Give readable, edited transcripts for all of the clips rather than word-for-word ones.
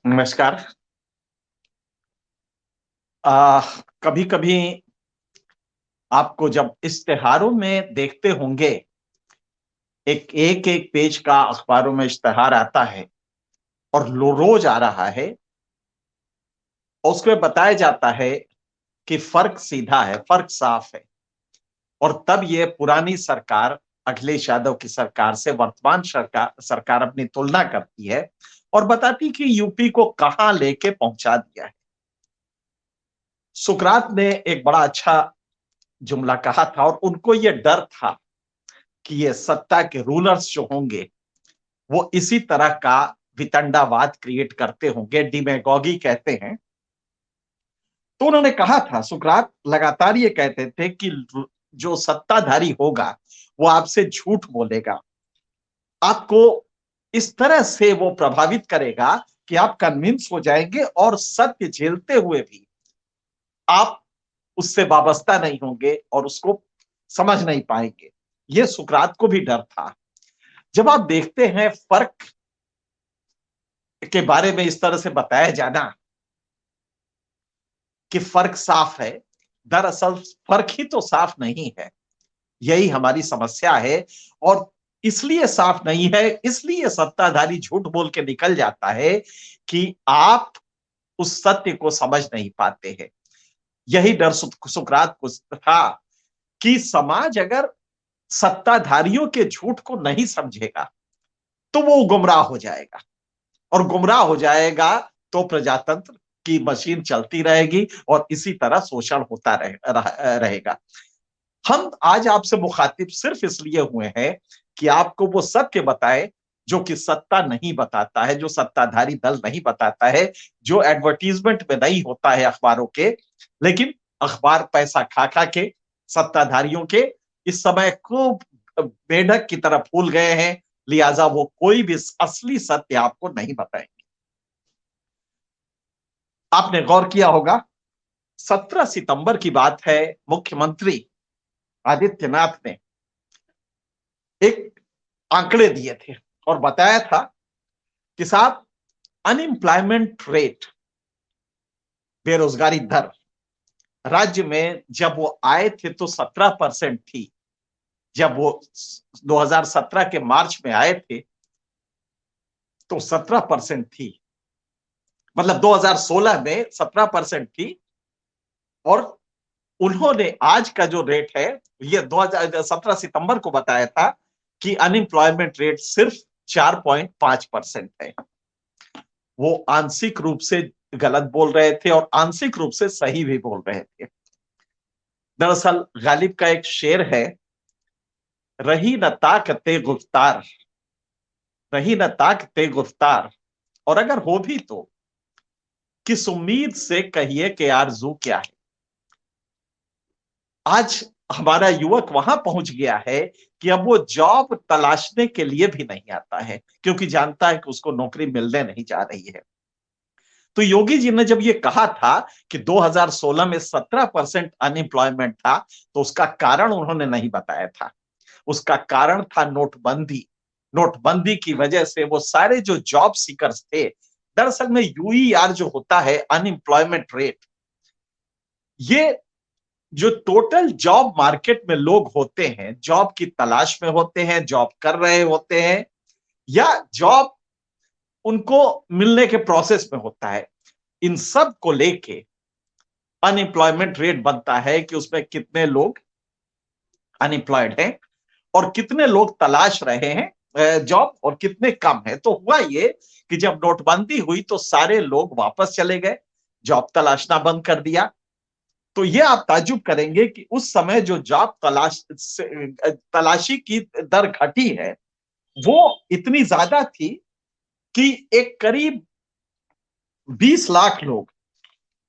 नमस्कार। कभी कभी आपको जब इश्तेहारों में देखते होंगे, एक एक एक पेज का अखबारों में इश्तेहार आता है और रोज आ रहा है और उसमें बताया जाता है कि फर्क सीधा है, फर्क साफ है। और तब ये पुरानी सरकार, अखिलेश यादव की सरकार से वर्तमान सरकार सरकार अपनी तुलना करती है और बताती कि यूपी को कहां लेके पहुंचा दिया है। सुकरात ने एक बड़ा अच्छा जुमला कहा था और उनको ये डर था कि ये सत्ता के रूलर्स जो होंगे, वो इसी तरह का वितंडावाद क्रिएट करते होंगे, डिमेगोगी कहते हैं। तो उन्होंने कहा था, सुकरात लगातार ये कहते थे कि जो सत्ताधारी होगा, वो आपसे झूठ बोलेगा, आपको इस तरह से वो प्रभावित करेगा कि आप कन्विंस हो जाएंगे और सत्य झेलते हुए भी आप उससे वाबस्ता नहीं होंगे और उसको समझ नहीं पाएंगे। ये सुकरात को भी डर था। जब आप देखते हैं फर्क के बारे में इस तरह से बताया जाना कि फर्क साफ है, दरअसल फर्क ही तो साफ नहीं है। यही हमारी समस्या है। और इसलिए साफ नहीं है, इसलिए सत्ताधारी झूठ बोल के निकल जाता है कि आप उस सत्य को समझ नहीं पाते हैं। यही डर सुकरात को था कि समाज अगर सत्ताधारियों के झूठ को नहीं समझेगा तो वो गुमराह हो जाएगा, और गुमराह हो जाएगा तो प्रजातंत्र की मशीन चलती रहेगी और इसी तरह शोषण होता रहेगा। हम आज आपसे मुखातिब सिर्फ इसलिए हुए हैं कि आपको वो सत्य बताए जो कि सत्ता नहीं बताता है, जो सत्ताधारी दल नहीं बताता है, जो एडवर्टीजमेंट में नहीं होता है अखबारों के। लेकिन अखबार पैसा खा खा के सत्ताधारियों के इस समय खूब बेढक की तरह फूल गए हैं, लिहाजा वो कोई भी असली सत्य आपको नहीं बताएंगे। आपने गौर किया होगा, 17 सितंबर की बात है, मुख्यमंत्री आदित्यनाथ ने एक आंकड़े दिए थे और बताया था कि साहब, अनएम्प्लॉयमेंट रेट, बेरोजगारी दर राज्य में जब वो आए थे तो 17% थी। जब वो 2017 के मार्च में आए थे तो 17% थी। मतलब 2016 में 17% थी। और उन्होंने आज का जो रेट है, ये 2017 सितंबर को बताया था कि अनएम्प्लॉयमेंट रेट सिर्फ 4.5% है। वो आंशिक रूप से गलत बोल रहे थे और आंशिक रूप से सही भी बोल रहे थे। दरअसल गालिब का एक शेर है, रही न ताकते गुफ्तार, रही न ताकते गुफ्तार, और अगर हो भी तो किस उम्मीद से कहिए कि आरजू क्या है। आज हमारा युवक वहां पहुंच गया है कि अब वो जॉब तलाशने के लिए भी नहीं आता है, क्योंकि जानता है कि उसको नौकरी मिलने नहीं जा रही है। तो योगी जी ने जब ये कहा था कि 2016 में 17% अनएम्प्लॉयमेंट था, तो उसका कारण उन्होंने नहीं बताया था। उसका कारण था नोटबंदी। नोटबंदी की वजह से वो सारे जो जॉब सीकर्स थे, दरअसल में यूईआर जो होता है, अनएम्प्लॉयमेंट रेट, ये जो टोटल जॉब मार्केट में लोग होते हैं, जॉब की तलाश में होते हैं, जॉब कर रहे होते हैं, या जॉब उनको मिलने के प्रोसेस में होता है, इन सब को लेके अनएम्प्लॉयमेंट रेट बनता है कि उसमें कितने लोग अनएम्प्लॉयड हैं और कितने लोग तलाश रहे हैं जॉब, और कितने कम है। तो हुआ ये कि जब नोटबंदी हुई तो सारे लोग वापस चले गए, जॉब तलाशना बंद कर दिया। तो ये आप ताज्जुब करेंगे कि उस समय जो जॉब तलाशी की दर घटी है, वो इतनी ज्यादा थी कि एक करीब 20 लाख लोग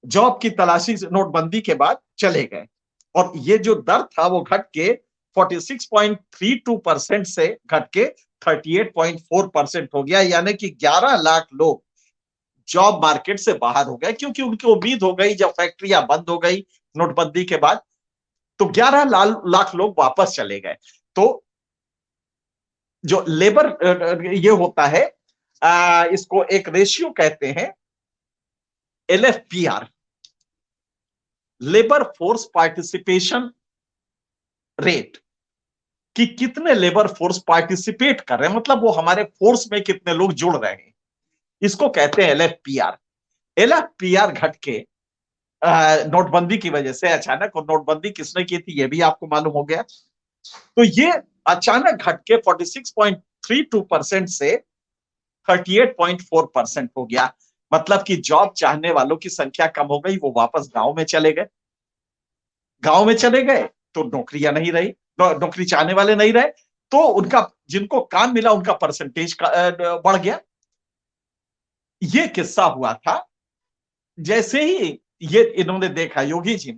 जॉब की तलाशी से नोटबंदी के बाद चले गए। और ये जो दर था वो घट के 46.32% से घट के 38.4% हो गया, यानी कि 11 लाख लोग जॉब मार्केट से बाहर हो गए, क्योंकि उनकी उम्मीद हो गई, जब फैक्ट्रियां बंद हो गई नोटबंदी के बाद, तो 11 लाख लोग वापस चले गए। तो जो लेबर ये होता है, इसको एक रेशियो कहते हैं, LFPR, labour force participation rate, कि कितने लेबर फोर्स पार्टिसिपेट कर रहे हैं, मतलब वो हमारे फोर्स में कितने लोग जुड़ रहे हैं, इसको कहते हैं LFPR। LFPR घट के नोटबंदी की वजह से अचानक, और नोटबंदी किसने की थी ये भी आपको मालूम हो गया, तो ये अचानक घट के 46.32% से 38.4% हो गया। मतलब कि जॉब चाहने वालों की संख्या कम हो गई, वो वापस गांव में चले गए। गांव में चले गए तो नौकरियां नहीं रही, नौकरी चाहने वाले नहीं रहे, तो उनका, जिनको काम मिला उनका परसेंटेज बढ़ गया। ये किस्सा हुआ था। जैसे ही ये इन्होंने देखा, योगी जी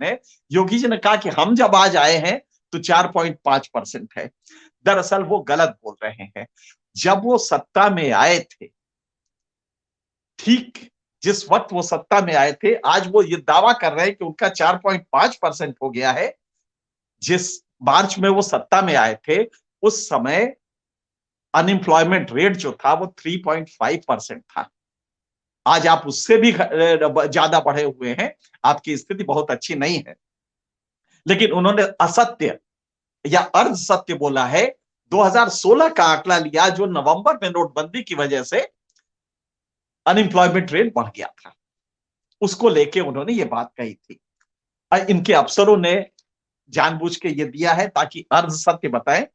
ने कहा कि हम जब आज आए हैं तो 4.5% है। दरअसल वो गलत बोल रहे हैं। जब वो सत्ता में आए थे, ठीक जिस वक्त वो सत्ता में आए थे, आज वो ये दावा कर रहे हैं कि उनका 4.5% हो गया है। जिस मार्च में वो सत्ता में आए थे, उस समय अनएम्प्लॉयमेंट रेट जो था वो 3.5% था। आज आप उससे भी ज्यादा बढ़े हुए हैं, आपकी स्थिति बहुत अच्छी नहीं है। लेकिन उन्होंने असत्य या अर्ध सत्य बोला है। 2016 का आंकड़ा लिया, जो नवंबर में नोटबंदी की वजह से अनएम्प्लॉयमेंट रेट बढ़ गया था, उसको लेके उन्होंने ये बात कही थी। इनके अफसरों ने जानबूझ के ये दिया है ताकि अर्ध सत्य बताएं।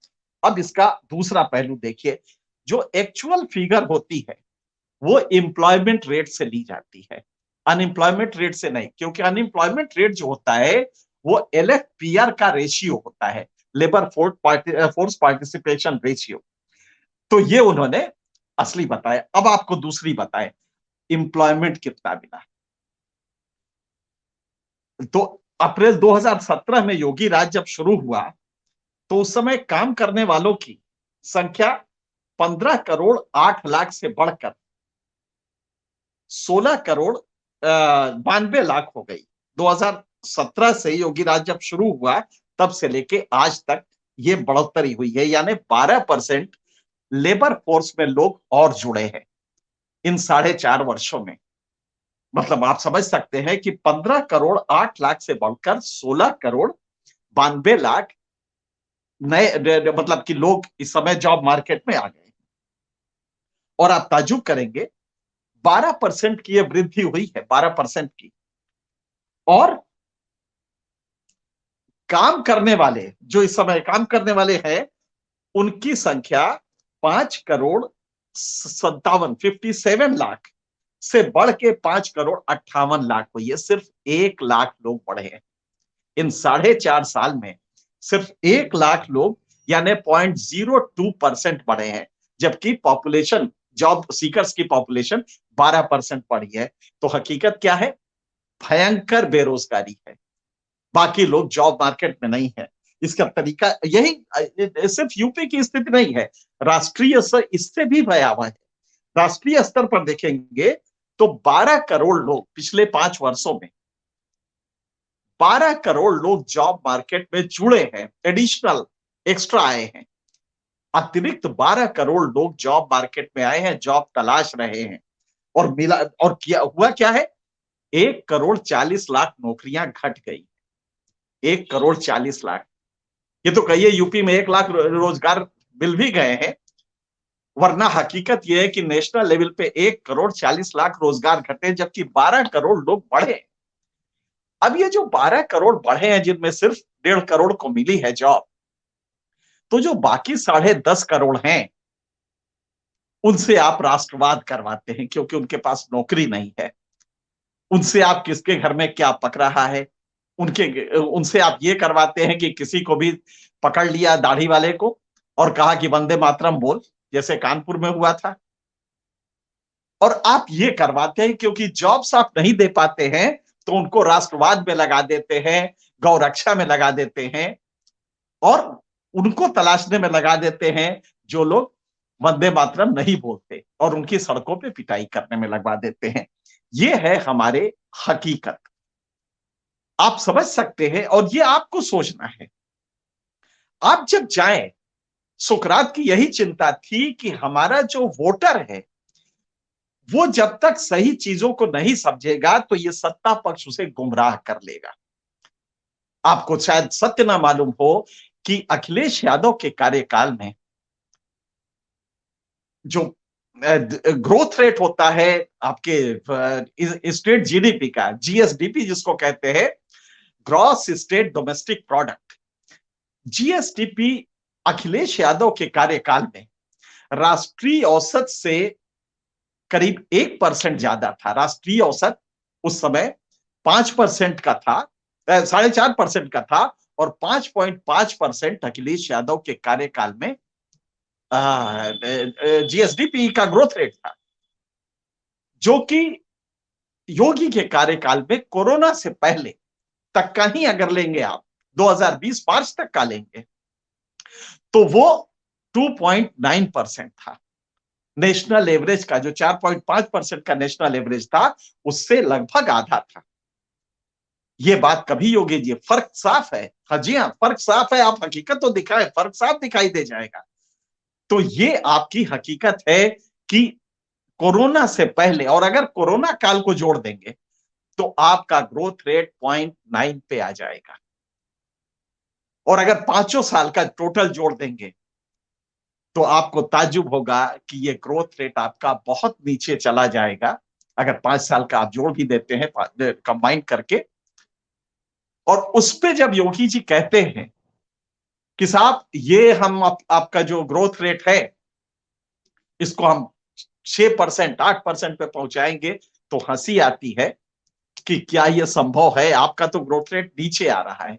अब इसका दूसरा पहलू देखिए, जो एक्चुअल फिगर होती है वो एम्प्लॉयमेंट रेट से ली जाती है, अनएम्प्लॉयमेंट रेट से नहीं, क्योंकि अनएम्प्लॉयमेंट रेट जो होता है वो LFPR का रेशियो होता है, लेबर फोर्स पार्टिसिपेशन रेशियो। तो ये उन्होंने असली बताया। अब आपको दूसरी बताए, एम्प्लॉयमेंट कितना मिला। तो अप्रैल 2017 में योगी राज जब शुरू हुआ, तो उस समय काम करने वालों की संख्या 15 करोड़ 8 लाख से बढ़कर 16 करोड़ 92 लाख हो गई। 2017 से योगी राज जब शुरू हुआ, तब से लेके आज तक ये बढ़ोतरी हुई है, यानी 12% लेबर फोर्स में लोग और जुड़े हैं इन 4.5 वर्षों में। मतलब आप समझ सकते हैं कि 15 करोड़ 8 लाख से बढ़कर 16 करोड़ 92 लाख नए, मतलब कि लोग इस समय जॉब मार्केट में आ गए। और आप ताजुब करेंगे, 12% की यह वृद्धि हुई है, 12% की। और काम करने वाले, जो इस समय काम करने वाले हैं, उनकी संख्या 5 करोड़ 57 57 लाख से बढ़ के 5 करोड़ 58 लाख हुई है। सिर्फ 1 लाख लोग बढ़े हैं इन 4.5 साल में, सिर्फ 1 लाख लोग, यानी 0.02% बढ़े हैं। जबकि पॉपुलेशन, जॉब सीकर्स की पॉपुलेशन 12% बढ़ी है। तो हकीकत क्या है? भयंकर बेरोजगारी है, बाकी लोग जॉब मार्केट में नहीं है। इसका तरीका यही, सिर्फ यूपी की स्थिति नहीं है, राष्ट्रीय स्तर इससे भी भयावह है। राष्ट्रीय स्तर पर देखेंगे तो 12 करोड़ लोग पिछले 5 वर्षों में, 12 करोड़ लोग जॉब मार्केट में जुड़े हैं, एडिशनल, एक्स्ट्रा आए हैं। अतिरिक्त 12 करोड़ लोग जॉब मार्केट में आए हैं, जॉब तलाश रहे हैं। और मिला, और किया हुआ क्या है? 1 करोड़ 40 लाख नौकरियां घट गई। 1 करोड़ 40 लाख। ये तो कहिए यूपी में 1 लाख रोजगार मिल भी गए हैं, वरना हकीकत यह है कि नेशनल लेवल पे 1 करोड़ 40 लाख रोजगार घटे, जबकि 12 करोड़ लोग बढ़े। अब ये जो 12 करोड़ बढ़े हैं, जिनमें सिर्फ 1.5 करोड़ को मिली है जॉब, तो जो बाकी 10.5 करोड़ हैं, उनसे आप राष्ट्रवाद करवाते हैं, क्योंकि उनके पास नौकरी नहीं है। उनसे आप किसके घर में क्या पक रहा है, उनसे आप ये करवाते हैं कि किसी को भी पकड़ लिया दाढ़ी वाले को और कहा कि वंदे मातरम बोल, जैसे कानपुर में हुआ था। और आप ये करवाते हैं क्योंकि जॉब्स आप नहीं दे पाते हैं, तो उनको राष्ट्रवाद में लगा देते हैं, गौ रक्षा में लगा देते हैं, और उनको तलाशने में लगा देते हैं जो लोग वंदे मातरम नहीं बोलते, और उनकी सड़कों पे पिटाई करने में लगवा देते हैं। ये है हमारे हकीकत, आप समझ सकते हैं। और ये आपको सोचना है। आप जब जाएं, सुकरात की यही चिंता थी कि हमारा जो वोटर है वो जब तक सही चीजों को नहीं समझेगा तो ये सत्ता पक्ष उसे गुमराह कर लेगा। आपको शायद सत्य ना मालूम हो कि अखिलेश यादव के कार्यकाल में जो ग्रोथ रेट होता है आपके स्टेट जीडीपी का, जीएसडीपी जिसको कहते हैं, gross state domestic product, GSDP Akhilesh Yadav के कार्यकाल में राष्ट्रीय औसत से करीब 1% ज्यादा था। राष्ट्रीय औसत उस समय 5% का था, 4.5% का था, और 5.5% अखिलेश यादव के कार्यकाल में जीएसडीपी का ग्रोथ रेट था, जो कि योगी के कार्यकाल में कोरोना से पहले तक का ही अगर लेंगे आप, 2020 मार्च तक का लेंगे, तो वो 2.9% था। नेशनल एवरेज का जो 4.5% का नेशनल एवरेज था, उससे लगभग आधा था। ये बात कभी योगी जी, फर्क साफ है। हाँ जी हाँ, फर्क साफ है। आप हकीकत तो दिखाए, फर्क साफ दिखाई दे जाएगा। तो ये आपकी हकीकत है कि कोरोना से पहले, और अगर कोरोना काल को जोड़ देंगे तो आपका ग्रोथ रेट 0.9 पे आ जाएगा, और अगर 5 साल का टोटल जोड़ देंगे तो आपको ताज्जुब होगा कि ये ग्रोथ रेट आपका बहुत नीचे चला जाएगा, अगर 5 साल का आप जोड़ भी देते हैं कंबाइन करके। और उस पे जब योगी जी कहते हैं कि साहब ये हम आपका जो ग्रोथ रेट है इसको हम 6%, 8% पे पहुंचाएंगे, तो हंसी आती है कि क्या यह संभव है, आपका तो ग्रोथ रेट नीचे आ रहा है।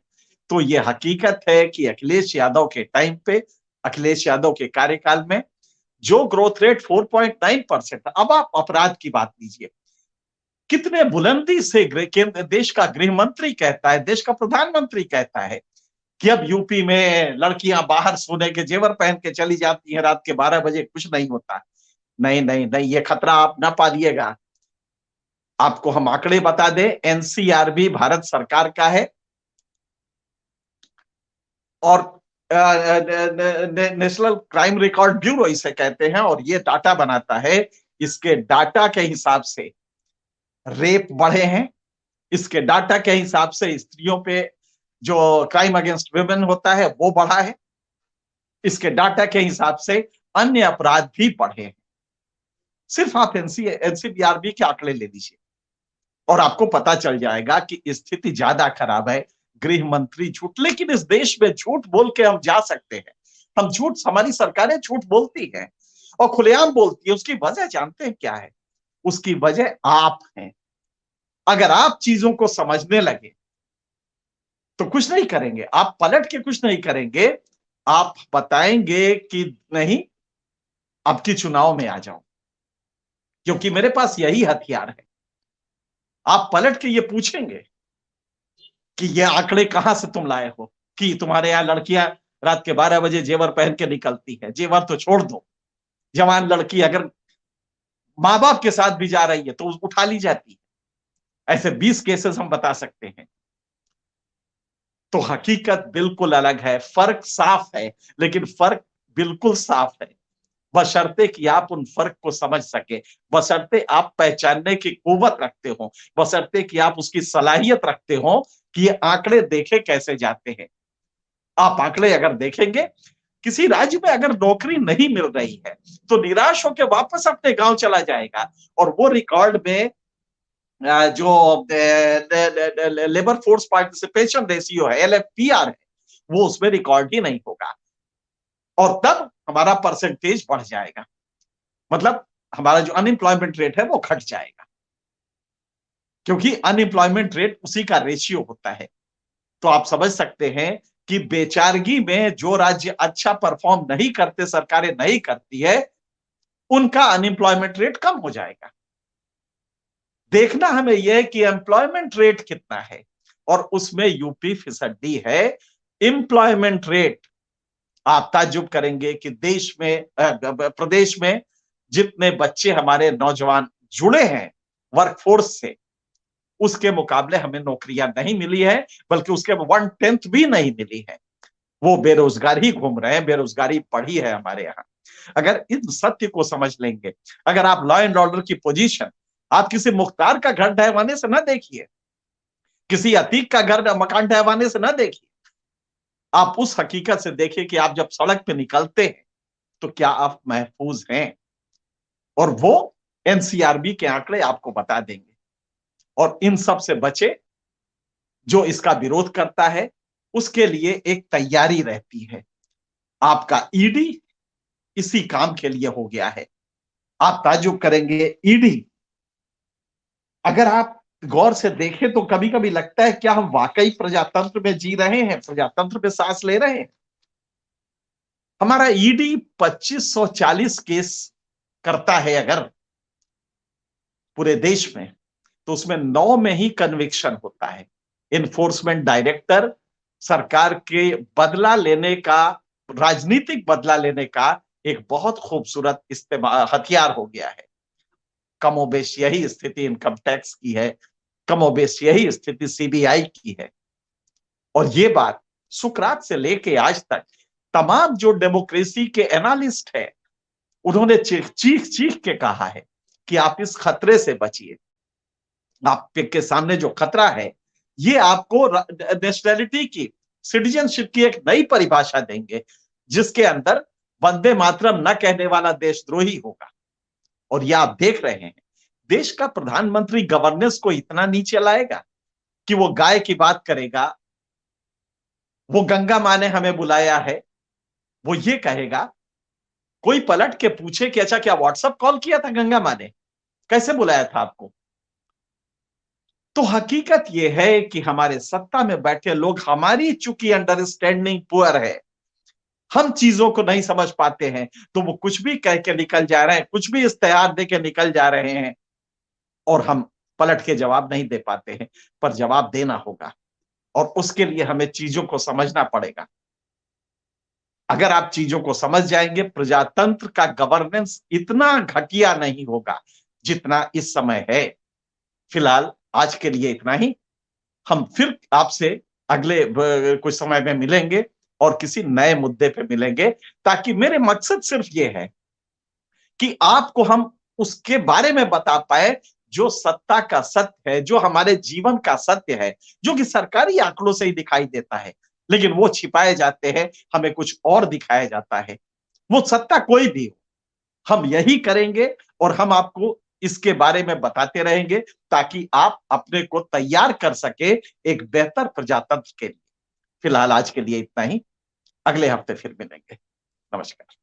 तो यह हकीकत है कि अखिलेश यादव के टाइम पे, अखिलेश यादव के कार्यकाल में जो ग्रोथ रेट 4.9% था। अब आप अपराध की बात लीजिए, कितने बुलंदी से देश का गृह मंत्री कहता है, देश का प्रधानमंत्री कहता है कि अब यूपी में लड़कियां बाहर सोने के जेवर पहन के चली जाती हैं रात के 12 बजे, कुछ नहीं होता। नहीं नहीं नहीं, ये खतरा आप ना पालिएगा। आपको हम आंकड़े बता दें, एनसीआरबी भारत सरकार का है, और नेशनल क्राइम रिकॉर्ड ब्यूरो इसे कहते हैं, और ये डाटा बनाता है। इसके डाटा के हिसाब से रेप बढ़े हैं, इसके डाटा के हिसाब से स्त्रियों पे जो क्राइम अगेंस्ट वुमेन होता है वो बढ़ा है, इसके डाटा के हिसाब से अन्य अपराध भी बढ़े हैं। सिर्फ आप एनसीबीआरबी के आंकड़े ले लीजिए और आपको पता चल जाएगा कि स्थिति ज्यादा खराब है। गृह मंत्री झूठ, लेकिन इस देश में झूठ बोल के हम जा सकते हैं। हम झूठ, हमारी सरकारें झूठ बोलती हैं और खुलेआम बोलती है। उसकी वजह जानते हैं क्या है? उसकी वजह आप हैं। अगर आप चीजों को समझने लगे तो कुछ नहीं करेंगे, आप पलट के कुछ नहीं करेंगे, आप बताएंगे कि नहीं अब की चुनाव में आ जाओ, क्योंकि मेरे पास यही हथियार है। आप पलट के ये पूछेंगे कि ये आंकड़े कहां से तुम लाए हो कि तुम्हारे यहां लड़कियां रात के 12 बजे जेवर पहन के निकलती है। जेवर तो छोड़ दो, जवान लड़की अगर माँ बाप के साथ भी जा रही है तो उठा ली जाती है। ऐसे 20 केसेस हम बता सकते हैं। तो हकीकत बिल्कुल अलग है, फर्क साफ है, लेकिन फर्क बिल्कुल साफ है बशर्ते कि आप उन फर्क को समझ सके, बशर्ते आप पहचानने की कुव्वत रखते हो, बशर्ते कि आप उसकी सलाहियत रखते हो कि ये आंकड़े देखे कैसे जाते हैं। आप आंकड़े अगर देखेंगे, किसी राज्य में अगर नौकरी नहीं मिल रही है तो निराश होकर वापस अपने गांव चला जाएगा, और वो रिकॉर्ड में जो लेबर फोर्स पार्टिसिपेशन रेशियो है, एलएफपीआर है, वो उसमें रिकॉर्ड ही नहीं होगा, और तब हमारा परसेंटेज बढ़ जाएगा। मतलब हमारा जो अनएम्प्लॉयमेंट रेट है वो घट जाएगा, क्योंकि अनएम्प्लॉयमेंट रेट उसी का रेशियो होता है। तो आप समझ सकते हैं कि बेचारगी में जो राज्य अच्छा परफॉर्म नहीं करते, सरकारें नहीं करती है, उनका अनएम्प्लॉयमेंट रेट कम हो जाएगा। देखना हमें यह कि एम्प्लॉयमेंट रेट कितना है, और उसमें यूपी फिसड्डी है। एम्प्लॉयमेंट रेट, आप ताज्जुब करेंगे कि देश में प्रदेश में जितने बच्चे हमारे नौजवान जुड़े हैं वर्कफोर्स से, उसके मुकाबले हमें नौकरियां नहीं मिली है, बल्कि उसके 1/10 भी नहीं मिली है। वो बेरोजगार ही घूम रहे हैं, बेरोजगारी बढ़ी है हमारे यहाँ। अगर इन सत्य को समझ लेंगे, अगर आप लॉ एंड ऑर्डर की पोजीशन आप किसी मुख्तार का घर ढहवाने से ना देखिए, किसी अतीक का घर मकान ढहवाने से ना देखिए, आप उस हकीकत से देखिए कि आप जब सड़क पे निकलते हैं तो क्या आप महफूज हैं, और वो एनसीआरबी के आंकड़े आपको बता देंगे। और इन सब से बचे, जो इसका विरोध करता है उसके लिए एक तैयारी रहती है। आपका ईडी इसी काम के लिए हो गया है। आप ताज्जुब करेंगे, ईडी अगर आप गौर से देखें तो कभी कभी लगता है क्या हम वाकई प्रजातंत्र में जी रहे हैं, प्रजातंत्र में सांस ले रहे हैं। हमारा ईडी 2540 केस करता है अगर पूरे देश में, तो उसमें 9 में ही कन्विक्शन होता है। इन्फोर्समेंट डायरेक्टर सरकार के बदला लेने का, राजनीतिक बदला लेने का एक बहुत खूबसूरत इस्तेमाल हथियार हो गया है। कमोबेश यही स्थिति इनकम टैक्स की है, कमोबेश यही स्थिति सीबीआई की है। और ये बात सुकरात से लेके आज तक तमाम जो डेमोक्रेसी के एनालिस्ट हैं, उन्होंने चीख चीख चीख के कहा है कि आप इस खतरे से बचिए। आपके सामने जो खतरा है, ये आपको नेशनैलिटी की, सिटीजनशिप की एक नई परिभाषा देंगे, जिसके अंदर वंदे मातरम न कहने वाला देशद्रोही होगा। और ये आप देख रहे हैं, देश का प्रधानमंत्री गवर्नेंस को इतना नीचे लाएगा कि वो गाय की बात करेगा, वो गंगा माँ ने हमें बुलाया है, वो ये कहेगा, कोई पलट के पूछे कि अच्छा क्या व्हाट्सएप कॉल किया था गंगा माँ ने, कैसे बुलाया था आपको। तो हकीकत यह है कि हमारे सत्ता में बैठे लोग, हमारी चूंकि अंडरस्टैंडिंग पुअर है, हम चीजों को नहीं समझ पाते हैं, तो वो कुछ भी कह के निकल जा रहे हैं, कुछ भी इश्तेहार दे के निकल जा रहे हैं, और हम पलट के जवाब नहीं दे पाते हैं। पर जवाब देना होगा, और उसके लिए हमें चीजों को समझना पड़ेगा। अगर आप चीजों को समझ जाएंगे, प्रजातंत्र का गवर्नेंस इतना घटिया नहीं होगा जितना इस समय है। फिलहाल आज के लिए इतना ही। हम फिर आपसे अगले कुछ समय में मिलेंगे और किसी नए मुद्दे पे मिलेंगे, ताकि मेरे मकसद सिर्फ ये है कि आपको हम उसके बारे में बता पाए जो सत्ता का सत्य है, जो हमारे जीवन का सत्य है, जो कि सरकारी आंकड़ों से ही दिखाई देता है, लेकिन वो छिपाए जाते हैं, हमें कुछ और दिखाया जाता है। वो सत्ता कोई भी हो, हम यही करेंगे और हम आपको इसके बारे में बताते रहेंगे, ताकि आप अपने को तैयार कर सके एक बेहतर प्रजातंत्र के लिए। फिलहाल आज के लिए इतना ही, अगले हफ्ते फिर मिलेंगे। नमस्कार।